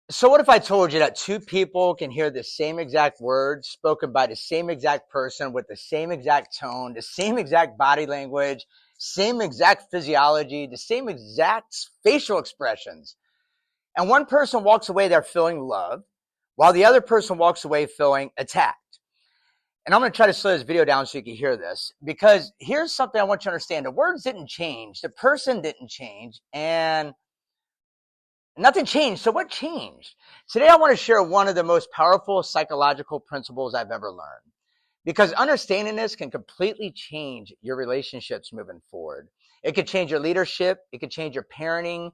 So what if I told you that two people can hear the same exact words spoken by the same exact person with the same exact tone, the same exact body language, same exact physiology, the same exact facial expressions. And one person walks away there feeling love, while the other person walks away feeling attacked. And I'm going to try to slow this video down so you can hear this, because here's something I want you to understand. The words didn't change. The person didn't change. And nothing changed. So what changed? Today, I want to share one of the most powerful psychological principles I've ever learned, because understanding this can completely change your relationships moving forward. It could change your leadership. It could change your parenting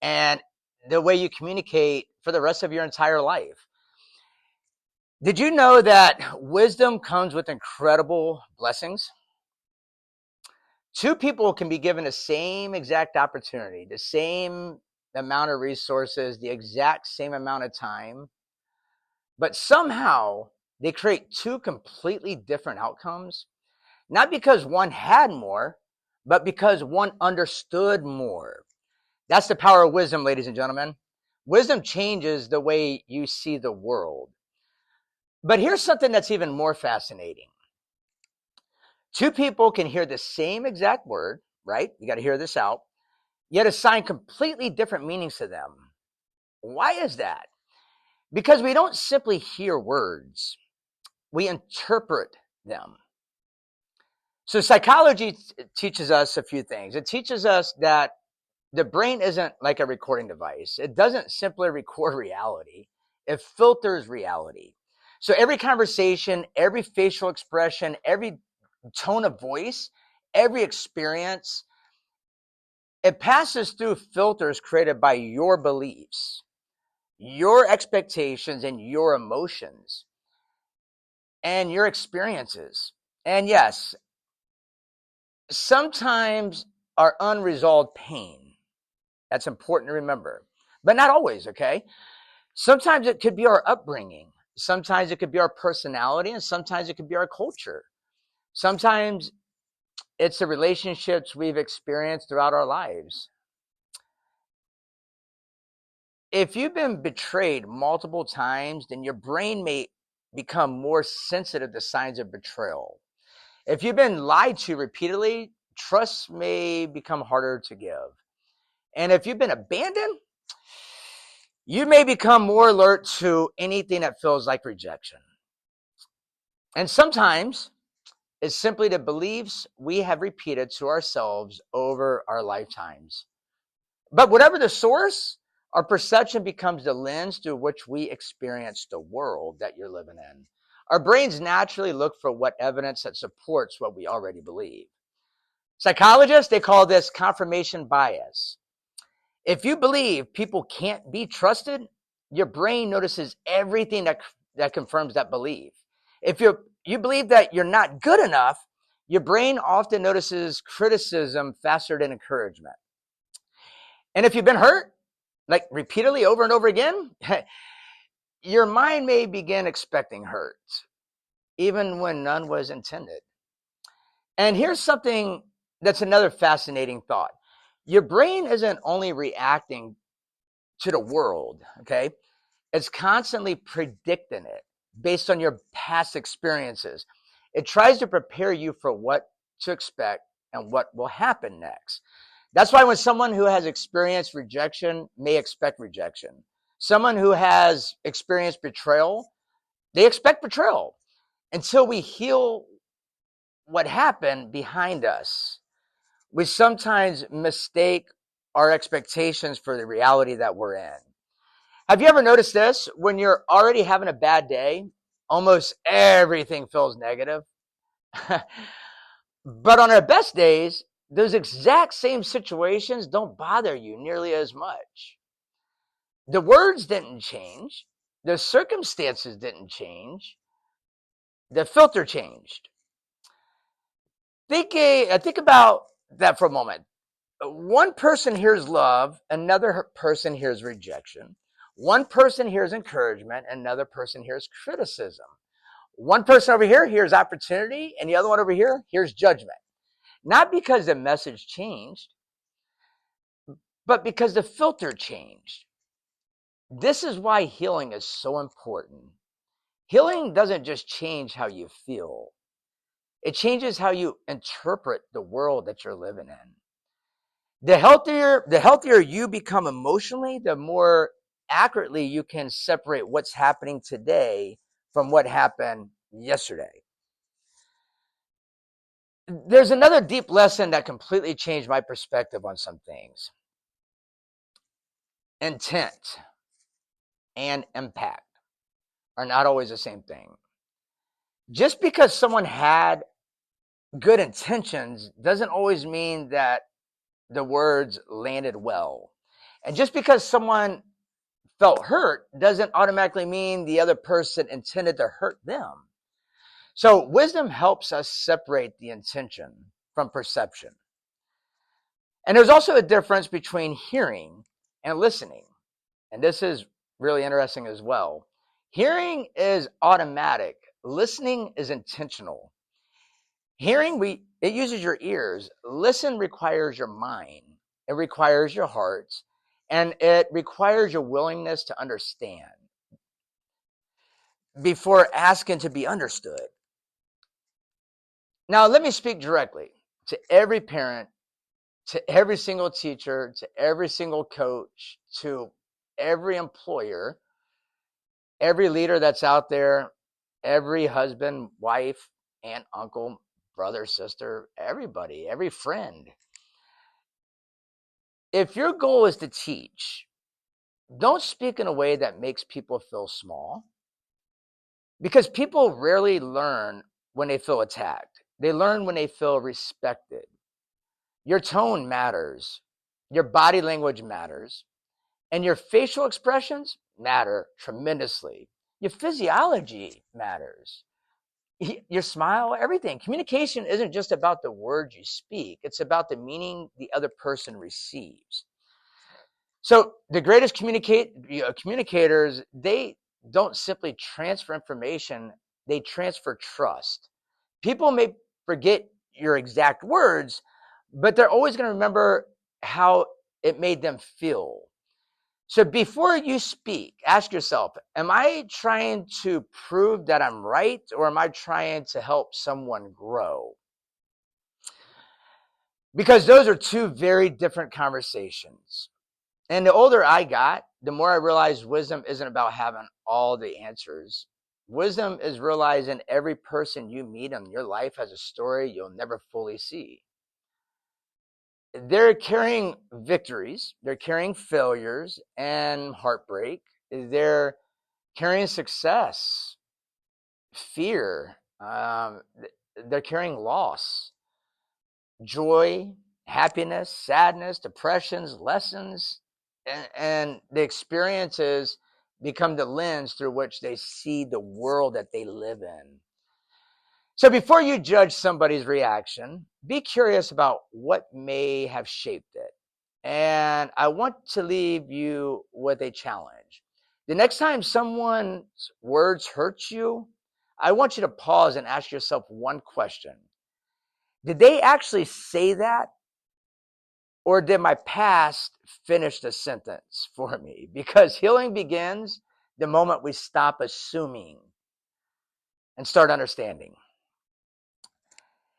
and the way you communicate for the rest of your entire life. Did you know that wisdom comes with incredible blessings? Two people can be given the same exact opportunity, the same amount of resources, the exact same amount of time, but somehow they create two completely different outcomes, not because one had more, but because one understood more. That's the power of wisdom, ladies and gentlemen. Wisdom changes the way you see the world. But here's something that's even more fascinating. Two people can hear the same exact word, right? You got to hear this out, yet assign completely different meanings to them. Why is that? Because we don't simply hear words, we interpret them. So psychology teaches us a few things. It teaches us that the brain isn't like a recording device. It doesn't simply record reality. It filters reality. So every conversation, every facial expression, every tone of voice, every experience, it passes through filters created by your beliefs, your expectations, and your emotions, and your experiences. And yes, sometimes our unresolved pain. That's important to remember, but not always, okay? Sometimes it could be our upbringing. Sometimes it could be our personality, and sometimes it could be our culture. Sometimes it's the relationships we've experienced throughout our lives. If you've been betrayed multiple times, then your brain may become more sensitive to signs of betrayal. If you've been lied to repeatedly, trust may become harder to give. And if you've been abandoned, you may become more alert to anything that feels like rejection. And sometimes it's simply the beliefs we have repeated to ourselves over our lifetimes. But whatever the source, our perception becomes the lens through which we experience the world that you're living in. Our brains naturally look for what evidence that supports what we already believe. Psychologists, they call this confirmation bias. If you believe people can't be trusted, your brain notices everything that confirms that belief. If you believe that you're not good enough, your brain often notices criticism faster than encouragement. And if you've been hurt, like repeatedly over and over again, your mind may begin expecting hurt, even when none was intended. And here's something that's another fascinating thought. Your brain isn't only reacting to the world, okay? It's constantly predicting it based on your past experiences. It tries to prepare you for what to expect and what will happen next. That's why when someone who has experienced rejection may expect rejection, someone who has experienced betrayal, they expect betrayal until we heal what happened behind us. We sometimes mistake our expectations for the reality that we're in. Have you ever noticed this? When you're already having a bad day, almost everything feels negative. But on our best days, those exact same situations don't bother you nearly as much. The words didn't change, the circumstances didn't change, the filter changed. Think about that for a moment. One person hears love, another person hears rejection. One person hears encouragement, another person hears criticism. One person over here hears opportunity, and the other one over here hears judgment. Not because the message changed, but because the filter changed. This is why healing is so important. Healing doesn't just change how you feel, it changes how you interpret the world that you're living in. The healthier you become emotionally, the more accurately you can separate what's happening today from what happened yesterday. There's another deep lesson that completely changed my perspective on some things. Intent and impact are not always the same thing. Just because someone had good intentions doesn't always mean that the words landed well. And just because someone felt hurt doesn't automatically mean the other person intended to hurt them. So wisdom helps us separate the intention from perception. And there's also a difference between hearing and listening. And this is really interesting as well. Hearing is automatic. Listening is intentional. Hearing, it uses your ears. Listen requires your mind. It requires your heart. And it requires your willingness to understand before asking to be understood. Now, let me speak directly to every parent, to every single teacher, to every single coach, to every employer, every leader that's out there, every husband, wife, aunt, uncle, brother, sister, everybody, every friend. If your goal is to teach, don't speak in a way that makes people feel small, because people rarely learn when they feel attacked. They learn when they feel respected. Your tone matters. Your body language matters. And your facial expressions matter tremendously. Your physiology matters. Your smile, everything. Communication isn't just about the words you speak. It's about the meaning the other person receives. So the greatest communicators, they don't simply transfer information, they transfer trust. People may forget your exact words, but they're always going to remember how it made them feel. So before you speak, ask yourself, am I trying to prove that I'm right, or am I trying to help someone grow? Because those are two very different conversations. And the older I got, the more I realized wisdom isn't about having all the answers. Wisdom is realizing every person you meet in your life has a story you'll never fully see. They're carrying victories, they're carrying failures and heartbreak, they're carrying success, fear, they're carrying loss, joy, happiness, sadness, depressions, lessons, and the experiences become the lens through which they see the world that they live in. So before you judge somebody's reaction, be curious about what may have shaped it. And I want to leave you with a challenge. The next time someone's words hurt you, I want you to pause and ask yourself one question. Did they actually say that? Or did my past finish the sentence for me? Because healing begins the moment we stop assuming and start understanding.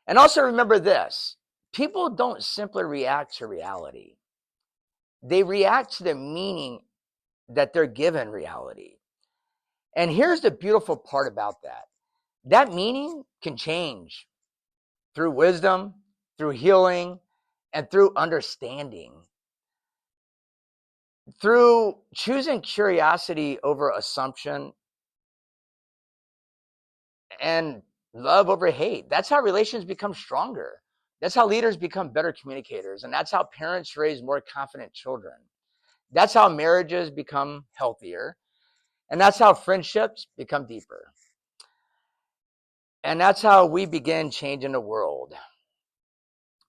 And also remember this, people don't simply react to reality, they react to the meaning that they're given reality. And here's the beautiful part about that meaning can change through wisdom, through healing, and through understanding. Through choosing curiosity over assumption and love over hate. That's how relations become stronger. That's how leaders become better communicators. And that's how parents raise more confident children. That's how marriages become healthier. And that's how friendships become deeper. And that's how we begin changing the world,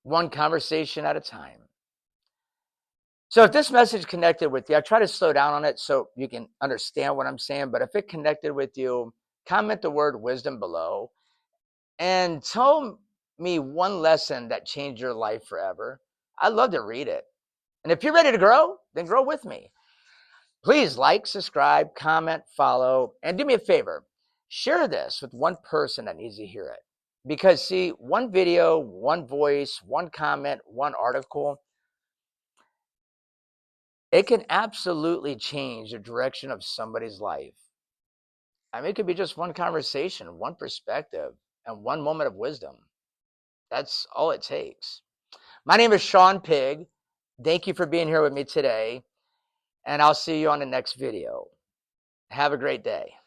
one conversation at a time. So if this message connected with you, I try to slow down on it so you can understand what I'm saying. But if it connected with you, comment the word wisdom below and tell me one lesson that changed your life forever. I'd love to read it. And if you're ready to grow, then grow with me. Please like, subscribe, comment, follow, and do me a favor. Share this with one person that needs to hear it. Because, see, one video, one voice, one comment, one article, it can absolutely change the direction of somebody's life. I mean, it could be just one conversation, one perspective, and one moment of wisdom. That's all it takes. My name is Shawn Pigg. Thank you for being here with me today, and I'll see you on the next video. Have a great day.